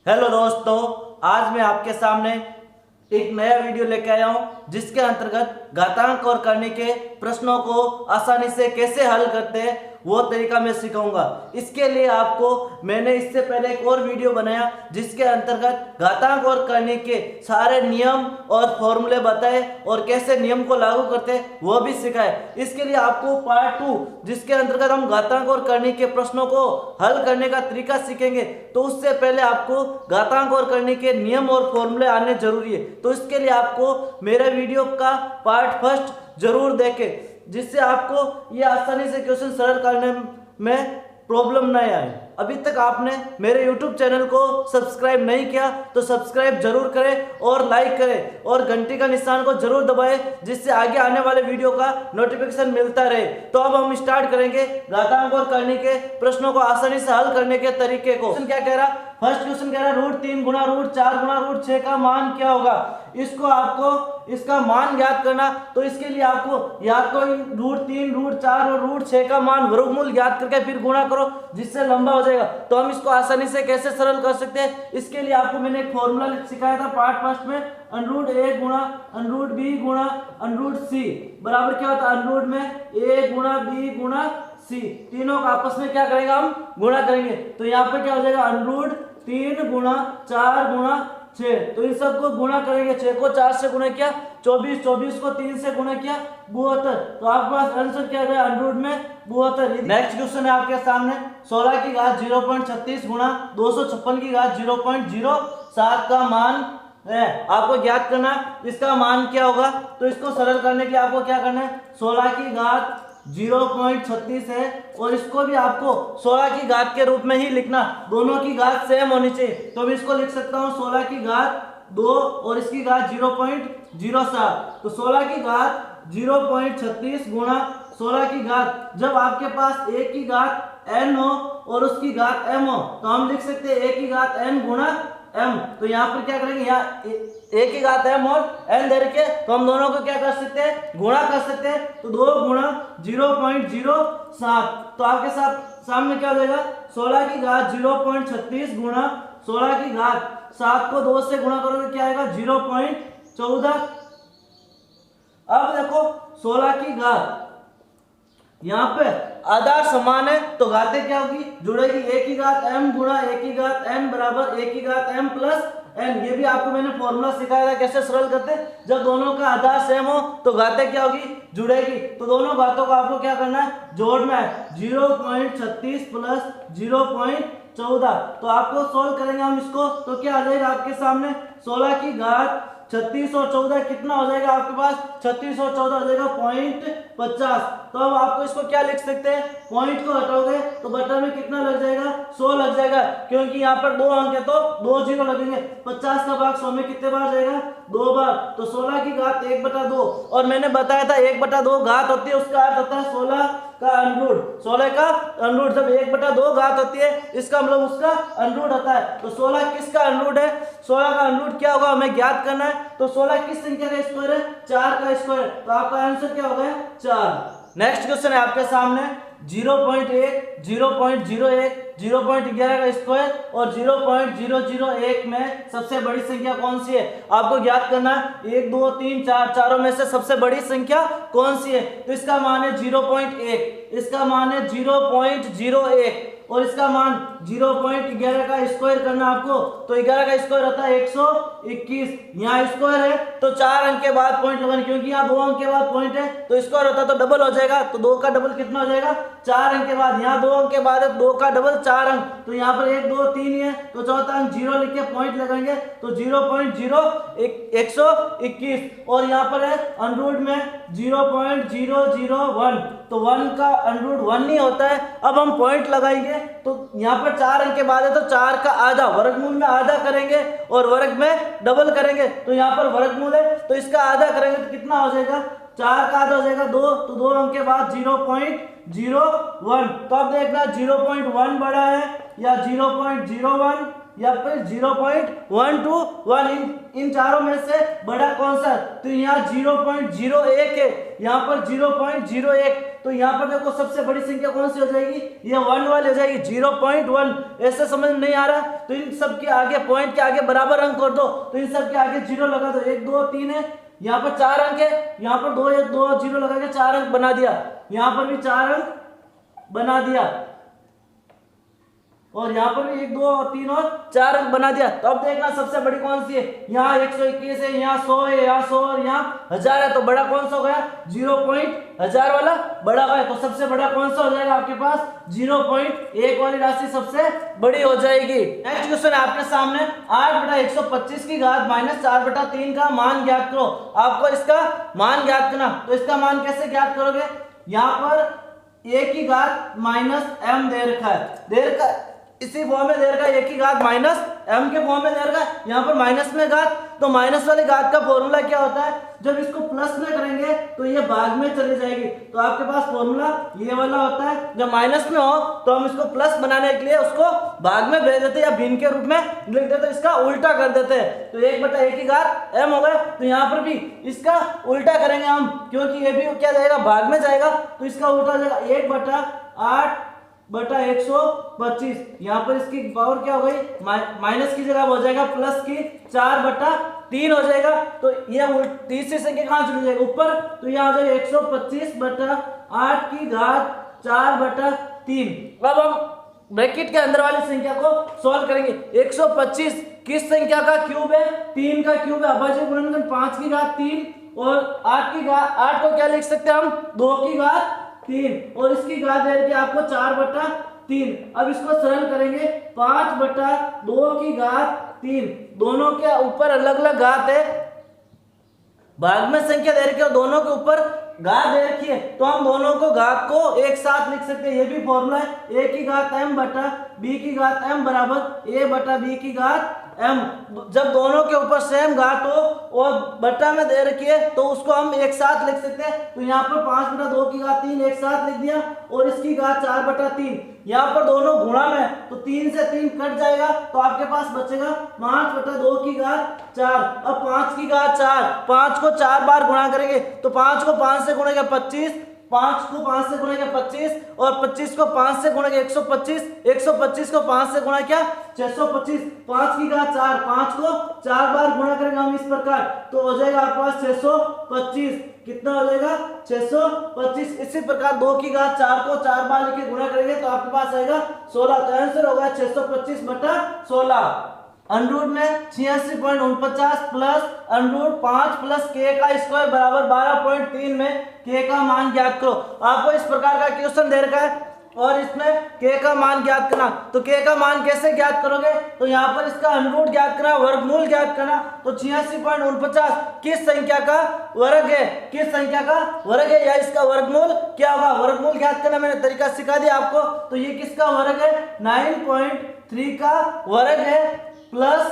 Hello दोस्तों, आज मैं आपके सामने एक नया वीडियो लेके आया हूं जिसके अंतर्गत घातांक और करने के प्रश्नों को आसानी से कैसे हल करते हैं वो तरीका मैं सिखाऊंगा। इसके लिए आपको मैंने इससे पहले एक और वीडियो बनाया जिसके अंतर्गत घातांक और करने के सारे नियम और फॉर्मूले बताए और कैसे नियम को लागू करते हैं वो भी सिखाए। इसके लिए आपको पार्ट 2 जिसके अंतर्गत हम घातांक और करने के प्रश्नों को हल करने का तरीका सीखेंगे, तो उससे पहले आपको घातांक और करने के नियम और फॉर्मूले आने जरूरी है। तो इसके लिए आपको मेरे वीडियो का पार्ट फर्स्ट जरूर देखें जिससे आपको ये आसानी से क्वेश्चन सरल करने में प्रॉब्लम नहीं आए। अभी तक आपने मेरे YouTube चैनल को सब्सक्राइब नहीं किया तो सब्सक्राइब जरूर करें और लाइक करें और घंटी का निशान को जरूर दबाएं जिससे आगे आने वाले वीडियो का नोटिफिकेशन मिलता रहे। तो अब हम स्टार्ट करेंगे घातांक और करने के प्रश्नों को आसानी से हल करने के तरीके को। क्या कह रहा, फर्स्ट क्वेश्चन कह रहा √3 गुणा √4 गुणा √6 का मान क्या होगा। इसको आपको इसका मान ज्ञात करना, तो इसके लिए आपको या तो √3 √4 और √6 का मान वर्गमूल ज्ञात करके फिर गुणा करो जिससे लंबा हो जाएगा। तो हम इसको आसानी से कैसे सरल कर सकते हैं, इसके लिए आपको मैंने एक फॉर्मूला सिखाया था पार्ट फर्स्ट में, √a गुणा √b गुणा √c बराबर क्या होता है, √ में a गुणा b गुणा c, तीनों का आपस में क्या करेंगे, हम गुणा करेंगे। तो यहाँ पे क्या हो जाएगा, √3 गुणा 4 गुणा 6, तो इन सबको गुणा करेंगे। 6 को 4 से गुणा किया 24, 24 को 3 से गुणा किया 72, तो आपके पास आंसर क्या गया, √ में 72। नेक्स्ट क्वेश्चन है आपके सामने, 16 की घात 0.36 गुणा 256 की घात 0.07 का मान है, आपको ज्ञात करना इसका मान क्या होगा। तो इसको सरल करने के लिए आपको क्या करना है, 16 की घात 0.36 है और इसको भी आपको 16 की घात के रूप में ही लिखना, दोनों की घात सेम होनी चाहिए। तो मैं इसको लिख सकता हूँ 16 की घात 2 और इसकी घात 0.07, तो 16 की घात 0.36 गुणा 16 की घात, जब आपके पास एक की घात n हो और उसकी घात m हो तो हम लिख सकते हैं a की घात n गुणा m। तो यहाँ पर क्या करेंगे, यहाँ a की घात m और n दे रखे तो हम दोनों को क्या कर सकते हैं, गुणा कर सकते हैं। तो 2 गुणा 0.07, तो आपके साथ सामने क्या हो जाएगा, 16 की घात 0.36 गुणा 16 की घात 7 को 2 से गुणा करोगे क्या आएगा, 0.14। अब देखो 16 की घात यहाँ पे आधार समान है तो घातें क्या होगी, जुड़ेगी। a की घात m गुणा a की घात n बराबर a की घात m प्लस n। ये भी आपको मैंने फॉर्मूला सिखाया था कैसे सरल करते हैं, जब दोनों का आधार सेम हो तो घातें क्या होगी, जुड़ेगी। तो दोनों घातों को आपको क्या करना है, जोड़ना है। 0.36 प्लस 0.14, तो आपको सोल्व करेंगे हम इसको तो क्या आ जाएगा आपके सामने, 16 की घात 36 और 14 कितना हो जाएगा आपके पास, 36 और 14 हो जाएगा 0.50। तो अब आपको इसको क्या लिख सकते हैं, पॉइंट को हटाओगे तो बटन में कितना लग जाएगा, 100 लग जाएगा, क्योंकि यहाँ पर 2 अंक है तो 2 0 लगेंगे। 50 का भाग 100 में कितने बार जाएगा, 2 बार। तो 16 की घात 1/2, और मैंने बताया था 1/2 घात होती है, उसका अर्थ होता है 16 का अंडरूट। 16 का अंडरूट जब 1/2 घात होती है इसका मतलब उसका अंडरूट होता है। तो 16 किसका अंडरूट है, 16 का अंडरूट क्या होगा हमें ज्ञात करना है। तो 16 किस संख्या का स्क्वायर है, 4 का स्क्वायर, तो आपका आंसर क्या होगा, 4। नेक्स्ट क्वेश्चन है आपके सामने, 0.1 0.01 0.11 का स्क्वायर और 0.001 में सबसे बड़ी संख्या कौन सी है, आपको ज्ञात करना है। 1 2 3 4, चारों में से सबसे बड़ी संख्या कौन सी है। तो इसका मान है 0.1, इसका मान है 0.01 और इसका मान 0.11 का स्क्वायर करना आपको। तो 11 का स्क्वायर होता है 121, यहाँ स्क्वायर है तो 4 अंक के बाद पॉइंट लगाना, क्योंकि यहाँ 2 अंक के बाद पॉइंट है तो स्क्वायर होता है तो डबल हो जाएगा। तो 2 का डबल कितना हो जाएगा, 4 अंक के बाद, यहाँ 2 अंक के बाद है 2 का डबल 4 अंक, तो यहाँ पर 1 2 3 है तो चौथा अंक 0 लिख के पॉइंट लगाएंगे तो 0.0121 और यहाँ पर है अंडरूट में 0.001, तो 1 का अंडरूट 1 नहीं होता है। अब हम पॉइंट लगाएंगे तो यहाँ पर 4 अंक के बाद है तो 4 का आधा, वर्गमूल में आधा करेंगे और वर्ग में डबल करेंगे, तो यहाँ पर वर्गमूल है तो इसका आधा करेंगे तो कितना हो जाएगा, 4 का आधा हो जाएगा 2, तो 2 अंक के बाद 0.01। तो अब देखना 0.1 बड़ा है या 0.01 या फिर 0.121, इन चारों में से बड़ा कौन सा है? तो यहाँ 0.01 है, यहाँ पर 0.01, तो यहाँ पर देखो सबसे बड़ी संख्या कौन सी हो जाएगी? ये 1 वाली हो जाएगी, 0.1। ऐसे समझ में नहीं आ रहा तो इन सब के आगे, पॉइंट के आगे बराबर अंक कर दो, तो इन सब के आगे 0 लगा दो। 1 2 3 है, यहाँ पर 4 अंक है, यहाँ पर 2 1 2 0 लगा के 4 अंक बना दिया, यहाँ पर भी 4 अंक बना दिया, और यहाँ पर भी 1 2 और 3 और 4 अंक बना दिया। तो अब देखना सबसे बड़ी कौन सी है? यहाँ 121 है, यहाँ 100 है, यहाँ 100 और यहाँ 1000 है, तो बड़ा कौन सा हो गया? 0.1000 वाला बड़ा गया। तो सबसे बड़ा कौन सा हो जाएगा आपके पास? 0.1 वाली राशि सबसे बड़ी हो जाएगी। नेक्स्ट क्वेश्चन है आपके सामने, 8/125 की घात -4/3 का मान ज्ञात करो। आपको इसका मान ज्ञात करना, तो इसका मान कैसे ज्ञात करोगे? यहाँ पर a की घात -m दे रखा है, इसी फॉर्म में दे रखा है, a की घात -m के फॉर्म में दे रखा है, यहाँ पर माइनस में घात। तो माइनस वाली घात का फॉर्मूला क्या होता है? जब इसको प्लस में करेंगे तो ये भाग में चली जाएगी, तो आपके पास फॉर्मूला ये वाला होता है। जब माइनस में हो तो हम इसको प्लस बनाने के लिए उसको भाग में भेज देते हैं या भिन्न के रूप में लिख देते हैं, इसका उल्टा कर देते हैं। तो 1/a की घात m हो गया, तो यहाँ पर भी इसका उल्टा करेंगे हम, क्योंकि ये भी क्या जाएगा? भाग में जाएगा, तो इसका उल्टा हो जाएगा 1/8/125। यहाँ पर इसकी पावर क्या हो गई? माइनस की जगह हो जाएगा प्लस की 4/3 हो जाएगा। तो ये तीसरी संख्या कहाँ चली जाएगी? ऊपर, तो यहाँ हो जाएगा 125/8 की घात 4/3। अब हम ब्रैकेट के अंदर वाली संख्या को सॉल्व करेंगे। 125 किस संख्या का क्यूब है? 3 का क्यूब है। अभाज्य गुणनखंड 5 की घात 3 और 8 की घात, 8 को क्या लिख सकते हैं हम? 2 की घात 3, और इसकी घात दे रखी है आपको 4/3। अब इसको सरल करेंगे, 5/2 की घात 3, दोनों के ऊपर अलग अलग घात है, भाग में संख्या दे रखी है और दोनों के ऊपर घात दे रखी है, तो हम दोनों को घात को एक साथ लिख सकते हैं। ये भी फॉर्मूला है, a की घात m बटा b की घात m बराबर a बटा b की घात m। जब दोनों के ऊपर सेम घात हो और बटा में दे रखी है तो उसको हम एक साथ लिख सकते हैं। तो यहाँ पर 5/2 की घात 3 एक साथ लिख दिया, और इसकी घात 4/3। यहाँ पर दोनों गुणा में, तो 3 से 3 कट जाएगा, तो आपके पास बचेगा 5/2 की घात 4। अब 5 की घात 4, 5 को 4 बार गुणा करेंगे, तो 5 को 5 से गुणेंगे 25, 5 को 5 से गुणा किया 25, और 25 को 5 से गुणा किया 125, 125 को 5 से गुणा किया 625। 5 की घात 4, 5 को 4 बार गुणा करेंगे हम इस प्रकार, तो हो जाएगा आपके पास 625। कितना हो जाएगा? 625। इसी प्रकार 2 की घात 4 को 4 बार लेके गुणा करेंगे तो आपके पास आएगा 16। तो आंसर होगा 625/16। अंडरूट में 86.49 प्लस अंडरूट 5 प्लस k का स्क्वायर बराबर 12.3 में k का मान ज्ञात करो। आपको इस प्रकार का क्वेश्चन दे रखा है और इसमें k का मान ज्ञात करना, तो k का मान कैसे ज्ञात करोगे? तो यहाँ पर इसका अंडरूट ज्ञात करना, वर्गमूल ज्ञात करना। तो 86.49 किस संख्या का वर्ग है? किस संख्या का वर्ग है या इसका वर्गमूल क्या होगा? वर्गमूल ज्ञात करना मैंने तरीका सिखा दिया आपको। तो ये किसका वर्ग है? 9.3 का वर्ग है, प्लस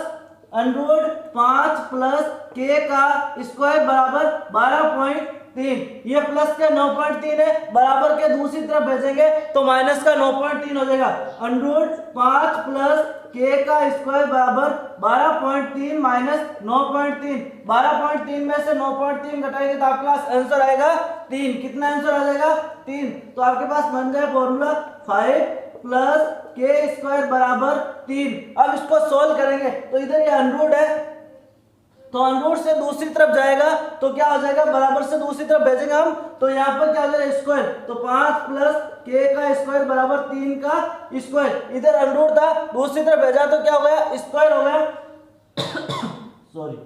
अंडरूट 5 प्लस k का स्क्वायर बराबर 12.3। ये प्लस के 9.3 है, बराबर के दूसरी तरफ भेजेंगे तो माइनस का 9.3 हो जाएगा। अंडरूट 5 प्लस k का स्क्वायर बराबर 12.3 माइनस 9.3। 12.3 में से 9.3 घटाएंगे तो आपके पास आंसर आएगा 3। कितना आंसर आ जाएगा? 3। तो आपके पास बन गया फॉर्मूला 5 प्लस k स्क्वायर बराबर 3। अब इसको सोल्व करेंगे तो इधर ये अंडरूट है, तो अंडरूट से दूसरी तरफ जाएगा तो क्या हो जाएगा? बराबर से दूसरी तरफ भेजेंगे हम, तो यहाँ पर क्या हो जाएगा? स्क्वायर। तो 5 प्लस k का स्क्वायर बराबर 3 का स्क्वायर। इधर अंडरूट था, दूसरी तरफ भेजा तो क्या हो गया? स्क्वायर हो गया। सॉरी,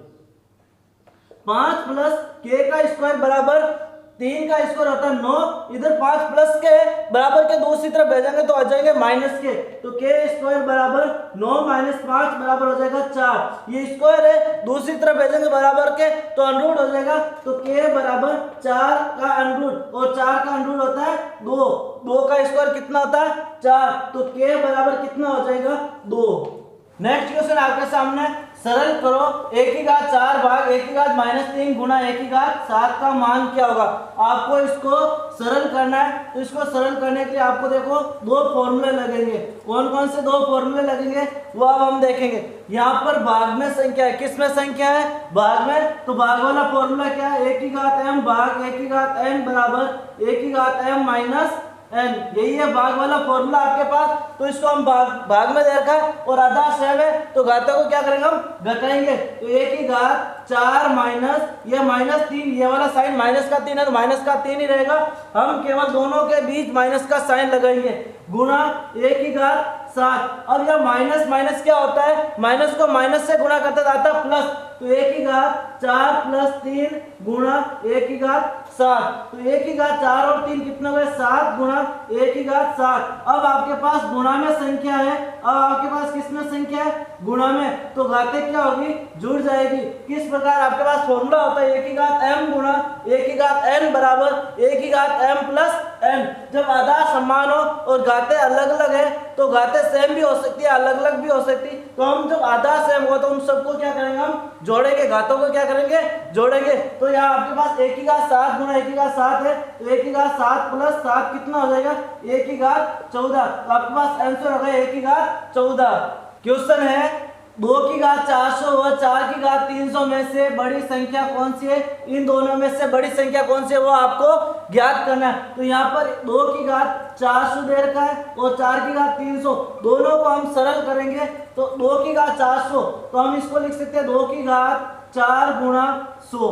5 प्लस k का स्क्वायर बराबर 3 का स्क्वायर होता है 9। इधर 5 प्लस के बराबर के दूसरी तरफ भेजेंगे तो आ जाएंगे माइनस के, तो k स्क्वायर बराबर 9 माइनस 5 बराबर हो जाएगा 4। ये स्क्वायर है, दूसरी तरफ भेजेंगे बराबर के तो अंडरूट हो जाएगा, तो k बराबर 4 का अंडरूट, और 4 का अंडरूट होता है 2। 2 का स्क्वायर कितना होता है? 4। तो k बराबर कितना हो जाएगा? 2। नेक्स्ट क्वेश्चन आपके सामने, सरल करो 1 की घात 4 भाग 1 की घात -3 गुणा 1 की घात 7 का मान क्या होगा। आपको इसको सरल करना है, तो इसको सरल करने के लिए आपको देखो दो फॉर्मूले लगेंगे। कौन कौन से दो फॉर्मूले लगेंगे वो अब हम देखेंगे। यहाँ पर भाग में संख्या है, किस में संख्या है, भाग में। तो भाग वाला फॉर्मूला क्या है, 1 की घात m भाग 1 की घात n बराबर 1 की घात m माइनस n, यही है भाग वाला फॉर्मूला आपके पास। तो इसको हम भाग में दे रखा है और आधा सेव है, तो घातों को क्या करेंगे हम घटाएंगे। तो 1 की घात 4 माइनस ये -3, ये वाला साइन माइनस का 3 है तो माइनस का 3 ही रहेगा, हम केवल दोनों के बीच माइनस का साइन लगाएंगे, गुणा 1 की घात 7। अब यह माइनस माइनस क्या होता है, माइनस को माइनस से गुणा करते जाता है प्लस, तो 1 की घात 4 + 3 गुणा 1 की घात 7। तो 1 की घात 4 और 3 कितना हुए, 7 गुणा 1 की घात 7। अब आपके पास गुणा में संख्या है, अब आपके पास किस में संख्या है, गुणा में, तो घातें क्या होगी, जुड़ जाएगी। किस प्रकार आपके पास फॉर्मूला होता है 1 की घात m गुणा 1 की घात n बराबर 1 की घात m + n। जब आधार समान हो और घातें अलग अलग है तो घातें सेम भी हो सकती है, अलग अलग भी हो सकती, तो हम जब आधार सेम हो तो उन सबको क्या करेंगे, हम जोड़ेंगे, घातों को क्या करेंगे, जोड़ेंगे। तो यहाँ आपके पास 1 की घात 7 गुणा 1 की घात 7 है, तो 1 की घात 7 + 7 कितना हो जाएगा, 1 की घात 14। तो आपके पास आंसर होगा 1 की घात 14। क्वेश्चन है 2 की घात 400 व 4 की घात 300 में से बड़ी संख्या कौन सी है, इन दोनों में से बड़ी संख्या कौन सी है वो आपको ज्ञात करना है। तो यहाँ पर 2 की घात 400 दे रखा है और 4 की घात 300, दोनों को हम सरल करेंगे। तो 2 की घात 400, तो हम इसको लिख सकते हैं 2 की घात 4 गुणा 100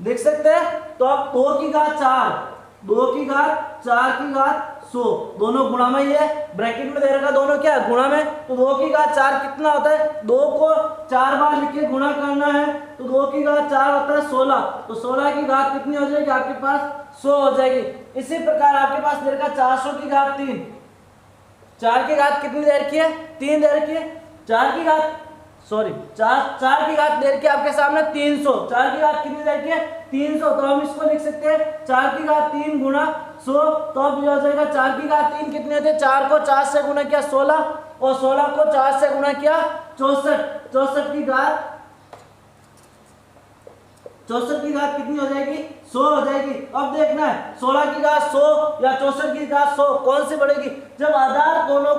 लिख सकते हैं। तो अब 2 की घात 4, 2 की घात 4 की घात 100, दोनों गुणा में ही है, ब्रैकेट में दे रखा दोनों क्या है, गुणा में। तो 2 की घात 4 कितना होता है, 2 को 4 बार लिख के गुणा करना है, तो 2 की घात 4 होता है 16, तो 16 की घात कितनी हो जाएगी आपके पास, 100 हो जाएगी। इसी प्रकार आपके पास दे रखा 400 की घात 3, 4 की घात कितनी दे रखी है, 3 दे रखी है, 4 की घात 4 की घात दे रखी है आपके सामने 300, 4 की घात कितनी दे रखी है, 300, तो हम इसको लिख सकते हैं 4 की घात 3 गुणा 100। तो अब ये हो जाएगा 4 की घात 3 कितने होते हैं, 4 को 4 से गुणा किया 16 और 16 को 4 से गुणा किया 64, 64 की घात 64 की घात कितनी हो जाएगी, 100 हो जाएगी। अब देखना है 16 की घात 100 या 64 की घात 100 कौन सी बढ़ेगी। जब आधार दोनों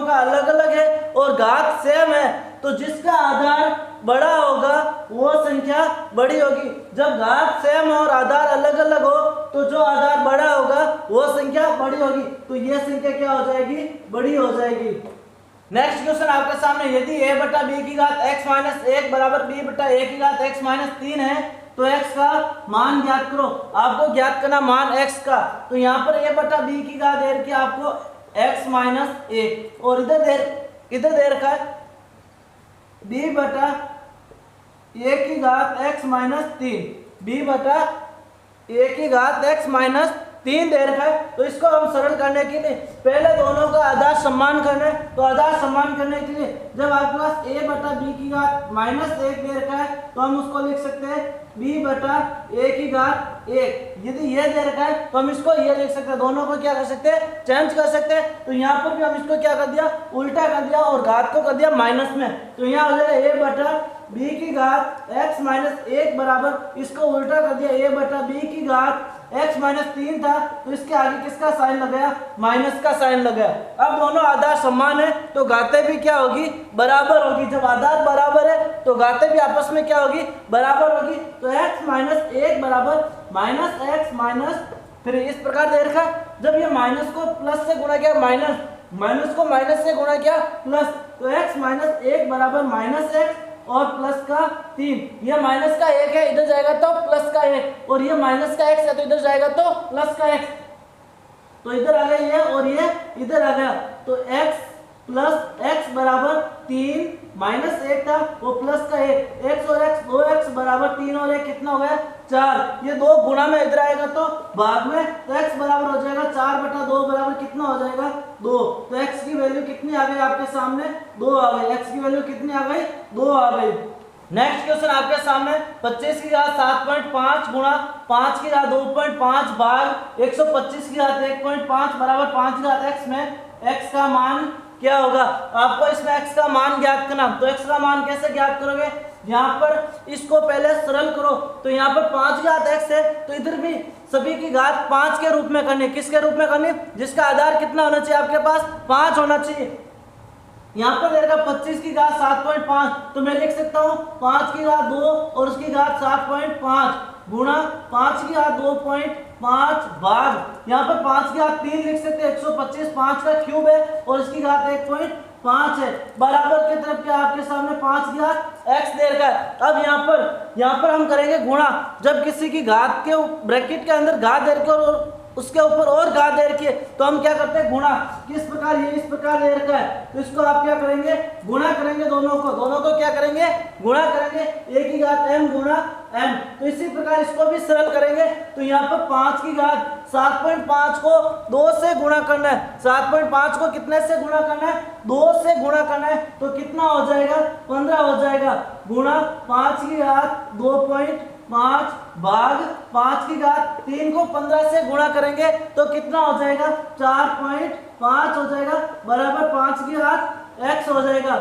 का अलग अलग है और घात सेम है तो जिसका आधार बड़ा होगा वो संख्या बड़ी होगी। जब घात सेम और आधार अलग अलग हो तो जो आधार बड़ा होगा वो संख्या बड़ी होगी, तो ये संख्या क्या हो जाएगी, बड़ी हो जाएगी। नेक्स्ट क्वेश्चन आपके सामने, यदि a बटा b की घात x माइनस 1 बराबर b बटा a की घात x माइनस 3 है तो x का मान ज्ञात करो। आपको ज्ञात करना मान x का, तो यहाँ पर a बटा b की घात दे रखी है आपको x माइनस 1 और इधर दे रखा है b बटा a की घात x माइनस 3, b बटा a की घात x माइनस 3 दे रखा है। तो इसको हम सरल करने के लिए पहले दोनों का आधार समान करना है, तो आधार समान करने के लिए जब आपके पास a बटा b की घात माइनस 1 दे रखा है तो हम उसको लिख सकते हैं b बटा a की घात 1। यदि ये दे रखा है तो हम इसको ये लिख सकते हैं, दोनों को क्या कर सकते हैं, चेंज कर सकते हैं। तो यहाँ पर भी हम इसको क्या कर दिया, उल्टा कर दिया और घात को कर दिया माइनस में, तो यहाँ हो जाएगा a बटा b की घात x माइनस 1 बराबर, इसको उल्टा कर दिया a बटा b की घात x माइनस 3 था तो इसके आगे किसका साइन लगाया, माइनस का साइन लगाया। अब दोनों आधार समान है तो घातें भी क्या होगी, बराबर होगी। जब आधार बराबर है तो घातें भी आपस में क्या होगी, बराबर होगी। तो x माइनस 1 बराबर माइनस x माइनस, फिर इस प्रकार दे रखा जब ये माइनस को प्लस से गुणा किया माइनस को माइनस से गुणा किया प्लस, तो x माइनस 1 बराबर माइनस x और प्लस का 3, ये माइनस का 1 है इधर जाएगा तो प्लस का 1 और ये माइनस का x है तो इधर जाएगा तो प्लस का x, तो इधर आ गया ये और ये इधर आ गया। तो x प्लस x बराबर 3 माइनस 1 था वो प्लस का 1, x और x 2x बराबर 3 और 1 कितना हो गया 4, ये 2 गुणा में इधर आएगा तो भाग में, तो x बराबर हो जाएगा 4 बटा 2 बराबर कितना हो जाएगा 2। तो x की वैल्यू कितनी आ गई आपके सामने, 2 आ गई, x की वैल्यू कितनी आ गई, 2 आ गई। नेक्स्ट क्वेश्चन आपके सामने 25 की घात 7.5 गुणा 5 की घात 2.5 भाग 125 की घात 1.5 बराबर 5 की घात x में x का मान क्या होगा, आपको इसमें x का मान ज्ञात करना। तो x का मान कैसे ज्ञात करोगे, यहाँ पर इसको पहले सरल करो, तो यहाँ पर 5 घात x है, तो इधर भी सभी की घात 5 के रूप में करनी। किसके रूप में करनी, जिसका आधार कितना होना चाहिए, आपके पास 5 होना चाहिए। यहाँ पर देगा 25 की घात 7.5, तो मैं लिख सकता हूँ 5 की घात 2 और उसकी घात 7.5 गुणा 5 की घात 2.5 भाग यहाँ पर 5 की घात 3 लिख सकते हैं, 125 5 का क्यूब है और इसकी घात 1.5 है, बराबर की तरफ क्या आपके सामने 5 की घात x दे रखा है। अब यहाँ पर हम करेंगे गुणा। जब किसी की घात के ब्रैकेट के अंदर घात दे रखी और उसके ऊपर और घात दे रखी है, तो हम क्या करते हैं गुणा। किस प्रकार, ये इस प्रकार दे रखा है, तो इसको आप क्या करेंगे, गुणा करेंगे, दोनों को क्या करेंगे, गुणा करेंगे, a की घात m गुणा m। तो इसी प्रकार इसको भी सरल करेंगे, तो यहाँ पर 5 की घात 7.5 को 2 से गुणा करना है, 7.5 को कितने से गुणा करना है, 2 से गुणा करना है, तो कितना हो जाएगा, 15 हो जाएगा, गुणा 5 की घात 2.5 भाग 5 की घात 3 को 15 से गुणा करेंगे तो कितना हो जाएगा, 4.5 हो जाएगा, बराबर 5 की घात x हो जाएगा।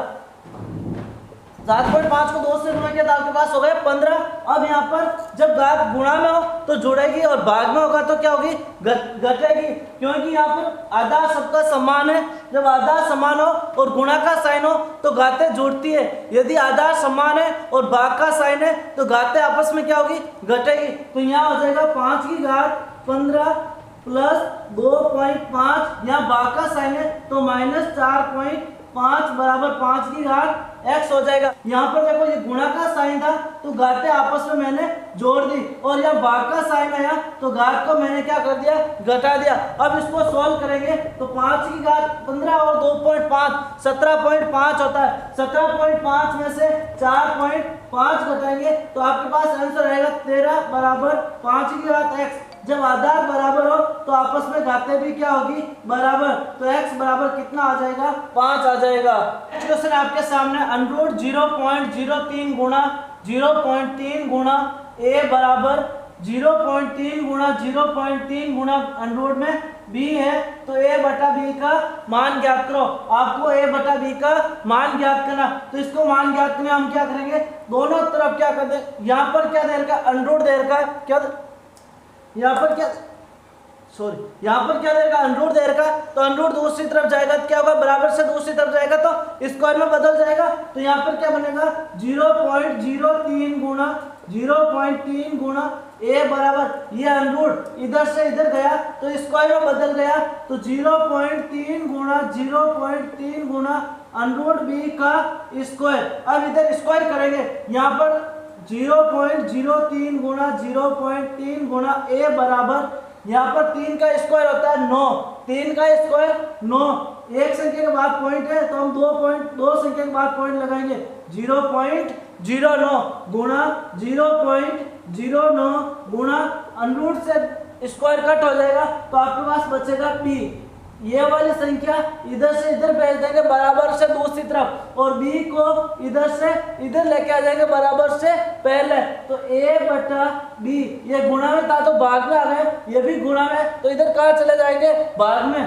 7.5 को 2 से गुणा किया तो आपके पास हो गए 15। अब यहाँ पर जब घात गुणा में हो तो जुड़ेगी और भाग में होगा तो क्या होगी, घटेगी, क्योंकि यहाँ पर आधार सबका समान है। जब आधार समान हो और गुणा का साइन हो तो घातें जुड़ती है, यदि आधार समान है और भाग का साइन है तो घातें आपस में क्या होगी, घटेगी। तो यहाँ हो जाएगा 5 की घात 15 प्लस 2.5, यहाँ भाग का साइन है तो माइनस 4.5 बराबर 5 की घात x हो जाएगा। यहाँ पर देखो ये गुणा का साइन था तो घातें आपस में मैंने जोड़ दी और यहाँ भाग का साइन आया तो घात को मैंने क्या कर दिया, घटा दिया। अब इसको सॉल्व करेंगे तो 5 की घात 15 और 2.5 17.5 होता है। 17.5 में से 4.5 घटाएंगे तो आपके पास आंसर आएगा 13 बराबर 5 की घात x। जब आधार बराबर हो तो आपस में घातें भी क्या होगी, बराबर, तो x बराबर कितना आ जाएगा, 5 आ जाएगा। क्वेश्चन आपके सामने अंडर 0.03 गुणा 0.3 गुणा a बराबर 0.3 गुणा 0.3 गुणा अंडर में b है, तो a बटा b का मान ज्ञात करो। आपको a बटा b का मान ज्ञात करना, तो इसको मान ज्ञात करने हम क्या करेंगे, दोनों तरफ क्या कर दे, यहाँ पर क्या दे रखा है, अंडर दे रखा है, क्या यहाँ पर क्या, यहाँ पर क्या देगा, अंडर दे रखा, तो अंडर दूसरी तरफ जाएगा तो क्या होगा, बराबर से दूसरी तरफ जाएगा तो स्क्वायर में बदल जाएगा। तो यहाँ पर क्या बनेगा 0.03 गुणा 0.3 गुणा a बराबर, ये अंडर इधर से इधर गया तो स्क्वायर में बदल गया, तो 0.3 गुणा 0.3 गुणा अंडर b का स्क्वायर। अब इधर स्क्वायर करेंगे, यहाँ पर 0.03 गुणा 0.3 गुणा a बराबर, यहाँ पर 3 का स्क्वायर होता है 9, 3 का स्क्वायर 9, एक संख्या के बाद पॉइंट है तो हम 2 संख्या के बाद पॉइंट लगाएंगे, 0.09 गुणा 0.09 गुणा अंडर से स्क्वायर कट हो जाएगा तो आपके पास बचेगा p। ये वाली संख्या इधर से इधर भेज देंगे बराबर से दूसरी तरफ और b को इधर से इधर लेके आ जाएंगे बराबर से पहले, तो a बटा b, ये गुणा में था तो भाग में आ गए, ये भी गुणा में, तो इधर कहाँ चले जाएंगे, भाग में।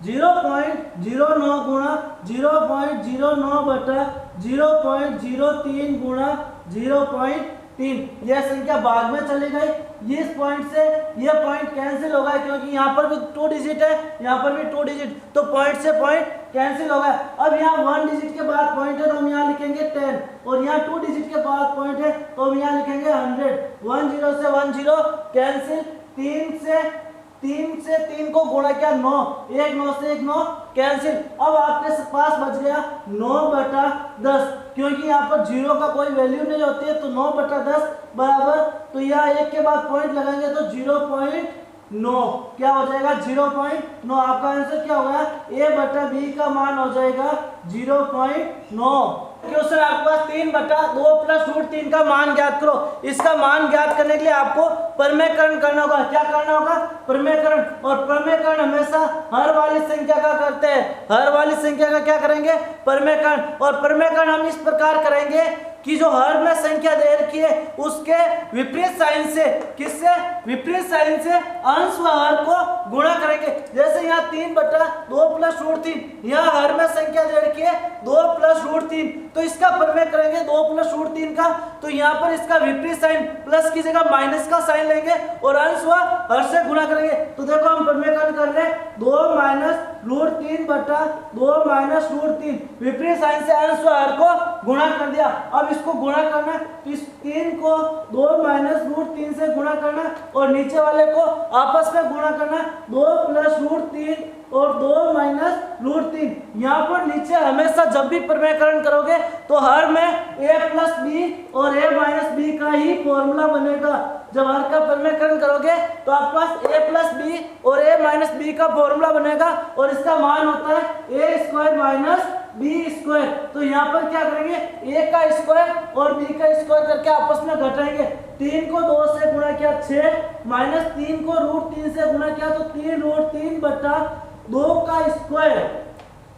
0.09 गुणा 0.09 बटा 0.03 गुणा 0.3, यह संख्या भाग में चली गई। इस पॉइंट से यह पॉइंट कैंसिल हो गया क्योंकि यहाँ पर भी 2 डिजिट है, यहाँ पर भी 2 डिजिट, तो पॉइंट से पॉइंट कैंसिल हो गया। अब यहाँ 1 डिजिट के बाद पॉइंट है तो हम यहाँ लिखेंगे 10 और यहाँ 2 डिजिट के बाद पॉइंट है तो हम यहाँ लिखेंगे 100। 1 0 से 1 0 कैंसिल, 3 से 3 को गुणा किया 9, 1 9 से 1 9 कैंसिल। अब आपके पास बच गया 9 बटा 10, क्योंकि यहाँ पर 0 का कोई वैल्यू नहीं होती है तो 9 बटा 10 बराबर, तो यहाँ 1 के बाद पॉइंट लगाएंगे तो 0.9 क्या हो जाएगा, 0.9। आपका आंसर क्या हो गया, a बटा b का मान हो जाएगा 0.9। क्वेश्चन आपके पास 3 बटा 2 प्लस रूट 3 का मान ज्ञात करो। इसका मान ज्ञात करने के लिए आपको प्रमेयकरण करना होगा। क्या करना होगा, प्रमेयकरण, और प्रमेयकरण हमेशा हर वाली संख्या का करते हैं, हर वाली संख्या का क्या करेंगे, प्रमेयकरण। और प्रमेयकरण हम इस प्रकार करेंगे कि जो हर में संख्या दे रखी है उसके विपरीत साइन से, किससे, विपरीत साइन से अंश व हर को गुणा करेंगे। जैसे यहाँ 3/2 प्लस √3, यहाँ हर में संख्या दे रखी है 2 प्लस √3, तो इसका प्रमेय करेंगे 2 प्लस √3 का, तो यहाँ पर इसका विपरीत साइन प्लस की जगह माइनस का साइन लेंगे और अंश व हर से गुणा करेंगे। तो देखो हम प्रमेयकरण कर रहे हैं 2 माइनस √3/2 माइनस √3, विपरीत साइन से अंश व हर को गुणा कर दिया। अब इसको गुणा करना है तो इस 3 को 2 माइनस √3 से गुणा करना और नीचे वाले को आपस में गुणा करना, 2 प्लस √3 और 2 माइनस √3। यहाँ पर नीचे हमेशा जब भी प्रमेयकरण करोगे तो हर में a प्लस बी और a माइनस बी का ही फॉर्मूला बनेगा। जब हर का प्रमेयकरण करोगे तो आपके पास a प्लस बी और a माइनस बी का फॉर्मूला बनेगा और इसका मान होता है a square minus B square. तो यहाँ पर क्या करेंगे, a का स्क्वायर और b का स्क्वायर करके आपस में घटाएंगे। 3 को 2 से गुणा किया 6 माइनस 3 को √3 से गुणा किया तो 3√3/2 का स्क्वायर,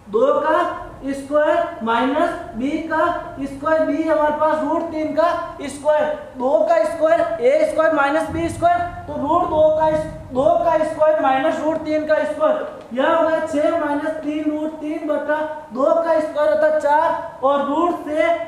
2 का स्क्वायर माइनस b का स्क्वायर, b हमारे पास √3 का स्क्वायर, 2 का square a square minus b square, तो √2 का स्क्वायर माइनस √3 का स्क्वायर, यह हो गया 6 माइनस 3√3/2 का स्क्वायर होता है 4 और रूट से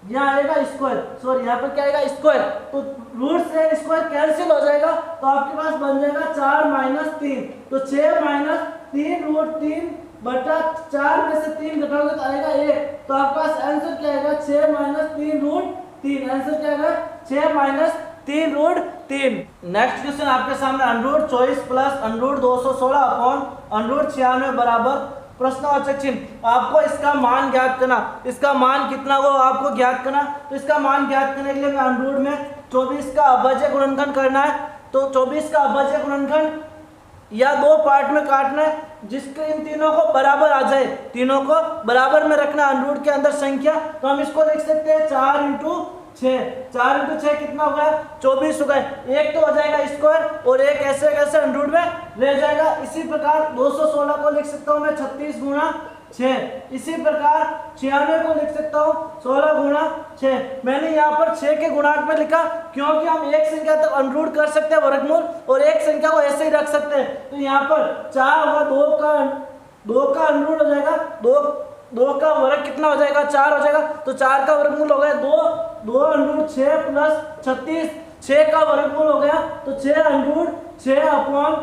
यहाँ आएगा स्क्वायर, सॉरी यहाँ पर क्या आएगा स्क्वायर, तो रूट से स्क्वायर कैंसिल हो जाएगा तो आपके पास बन जाएगा 4 माइनस 3, तो 6 माइनस 3√3/4 में से 3 घटाओगे तो आएगा 1, तो आपके पास आंसर क्या आएगा 6 माइनस 3√3, आंसर क्या आएगा 6 माइनस 3√3। नेक्स्ट क्वेश्चन आपके सामने √24 प्लस √216 अपॉन √96 बराबर प्रश्नवाचक चिन्ह। आपको इसका मान ज्ञात करना, इसका मान कितना हो आपको ज्ञात करना, तो इसका मान ज्ञात करने के लिए मैं √ में 24 का अभाज्य गुणनखंड करना है, तो 24 का अभाज्य गुणनखंड या 2 पार्ट में काटना है जिसके इन तीनों को बराबर आ जाए, तीनों को बराबर में रखना √ के अंदर संख्या। तो हम इसको लिख सकते हैं 4 × 6, 4 × 6 कितना हो गया 24 हो गए, एक तो हो जाएगा स्क्वायर और एक ऐसे कैसे √ में रह जाएगा। इसी प्रकार 216 को लिख सकता हूँ मैं 36 × 6, इसी प्रकार 96 को लिख सकता हूँ 16 × 6। मैंने यहाँ पर 6 के गुणांक में लिखा क्योंकि हम एक संख्या तक √ कर सकते हैं वर्गमूल और एक संख्या को ऐसे ही रख सकते हैं। तो यहाँ पर 4 होगा, 2 का √ हो जाएगा, 2 का वर्ग कितना हो जाएगा 4 हो जाएगा, तो 4 का वर्गमूल हो गया 2 √6 प्लस 36, 6 का वर्गमूल हो गया तो 6 √6 अपॉन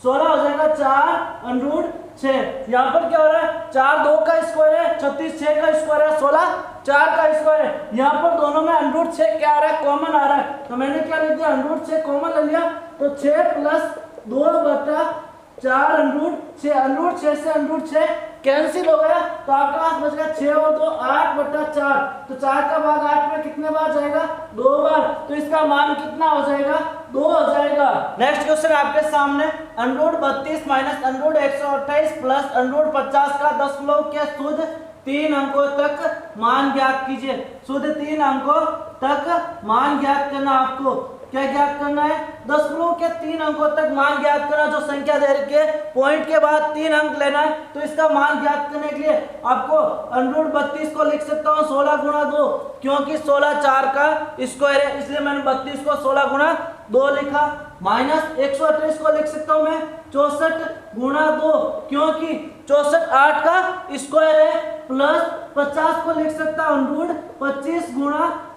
16 हो जाएगा 4 √6। यहाँ पर क्या हो रहा है 4 2 का स्क्वायर है, 36 6 का स्क्वायर है, 16 4 का स्क्वायर है। यहाँ पर दोनों में √6 क्या आ रहा है कॉमन आ रहा है, तो मैंने क्या लिख दिया √6 कॉमन ले लिया, तो 6 प्लस 2/4 √6 से √6 कैंसिल हो गया तो आपके पास बच गया 6 और 2 8/4, तो 4 का भाग 8 में कितने बार जाएगा 2 बार, तो इसका मान कितना हो जाएगा 2 हो जाएगा। नेक्स्ट क्वेश्चन आपके सामने √32 माइनस √128 प्लस √50 का दशमलव के शुद्ध 3 अंकों तक मान ज्ञात कीजिए। शुद्ध 3 अंकों तक मान ज्ञात करना, आपको क्या ज्ञात करना है दशमलव के 3 अंकों तक मान ज्ञात करना। जो संख्या दे रखी है पॉइंट के बाद 3 अंक लेना है, तो इसका मान ज्ञात करने के लिए आपको √32 को लिख सकता हूँ 16 × 2, क्योंकि 16 4 का स्क्वायर है इसलिए मैंने 32 को 16 × 2 लिखा। माइनस 128 को लिख सकता हूँ मैं 64 × 2, क्योंकि 64 8 का स्क्वायर है, प्लस 50 को लिख सकता हूँ √25 ×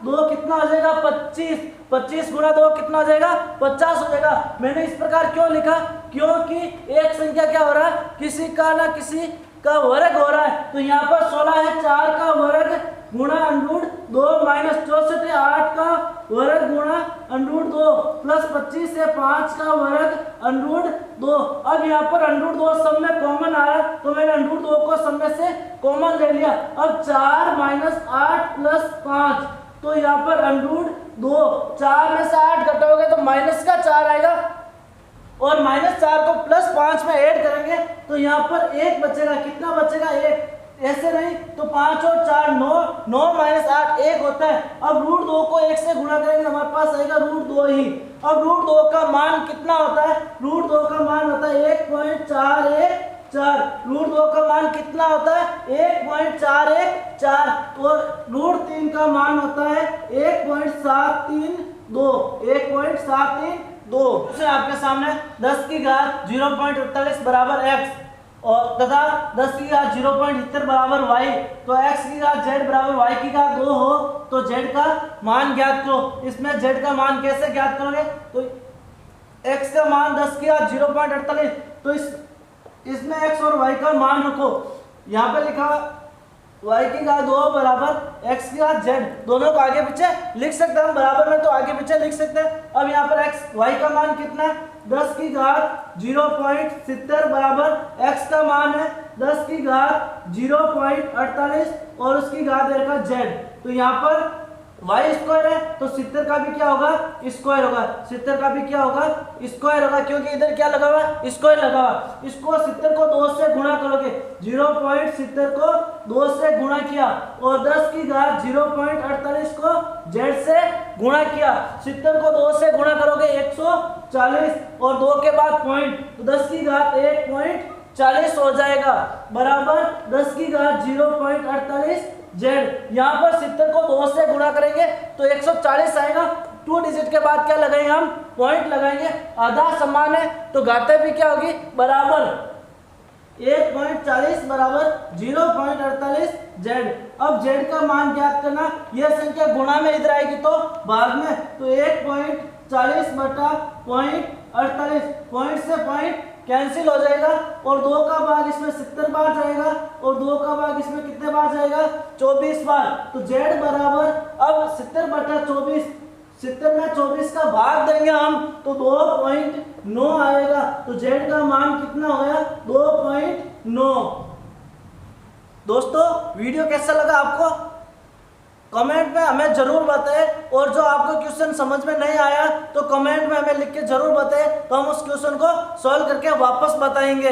2 कितना हो जाएगा 25, 25 × 2 कितना हो जाएगा 50 हो जाएगा। मैंने इस प्रकार क्यों लिखा, क्योंकि एक संख्या क्या हो रहा है किसी का ना किसी का वर्ग हो रहा है, तो यहाँ पर 16 है 4 का वर्ग गुणा √2 माइनस 64 है 8 का वर्ग गुणा √2 प्लस 25 है 5 का वर्ग √2। अब यहाँ पर √2 सब में कॉमन आ रहा है तो मैंने √2 को सब में से कॉमन ले लिया। अब 4 माइनस 8 प्लस 5, तो यहाँ पर √2 4 में से 8 घटाओगे तो माइनस का 4 आएगा और -4 को +5 में ऐड करेंगे तो यहाँ पर 1 बचेगा, कितना बचेगा 1, ऐसे नहीं तो 5 और 4 9, 9 - 8 1 होता है। अब √2 को 1 से गुणा करेंगे हमारे पास आएगा √2 ही। अब √2 का मान कितना होता है, √2 का मान होता है 1.41 4। रूट 2 का मान कितना होता है 1.414 और रूट 3 का मान होता है 1.732 1.732। दूसरे आपके सामने 10 की घात 0.48 बराबर x और तथा 10 की घात 0.70 बराबर y। तो x की घात z बराबर y की घात 2 हो तो z का मान ज्ञात करो। इसमें z का मान कैसे ज्ञात करोगे, तो x का मान 10 की घात 0.48 तो इसमें x और y का मान रखो। यहाँ पे लिखा y की घात 2 बराबर x की घात z, दोनों को आगे पीछे लिख सकते हैं हम, बराबर में तो आगे पीछे लिख सकते हैं। अब यहाँ पर x y का मान कितना है 10 की घात 0.70 बराबर x का मान है 10 की घात 0.48 और उसकी घात देगा z। तो यहाँ पर y स्क्वायर है तो 70 का भी क्या होगा स्क्वायर होगा, 70 का भी क्या होगा स्क्वायर होगा, क्योंकि इधर क्या लगा हुआ स्क्वायर लगा हुआ। इसको 70 को 2 से गुणा करोगे, 0.70 को 2 से गुणा किया और 10 की घात 0.48 को z से गुणा किया। 70 को 2 से गुणा करोगे 140 और 2 के बाद पॉइंट, तो 10 की घात 1.40 हो जाएगा बराबर 10 की घात 0.48 z। यहाँ पर 70 को 2 से गुणा करेंगे तो 140 आएगा। 2 डिजिट के बाद क्या लगाएंगे हम पॉइंट लगाएंगे, आधा समान है तो घातें भी क्या होगी बराबर 1.40 बराबर 0.48 z। अब z का मान ज्ञात करना, यह संख्या गुणा में इधर आएगी तो भाग में, तो 1.40 बटा 0.48, पॉइंट से पॉइंट कैंसिल हो जाएगा और 2 का भाग इसमें 70 बार जाएगा और 2 का भाग इसमें कितने बार जाएगा 24 बार। तो z बराबर अब 70 बटा 24, 70 में 24 का भाग देंगे हम तो 2.9 आएगा। तो z का मान कितना हो गया 2.9। दोस्तों वीडियो कैसा लगा आपको कमेंट में हमें जरूर बताएं, और जो आपको क्वेश्चन समझ में नहीं आया तो कमेंट में हमें लिख के जरूर बताएं, तो हम उस क्वेश्चन को सॉल्व करके वापस बताएंगे।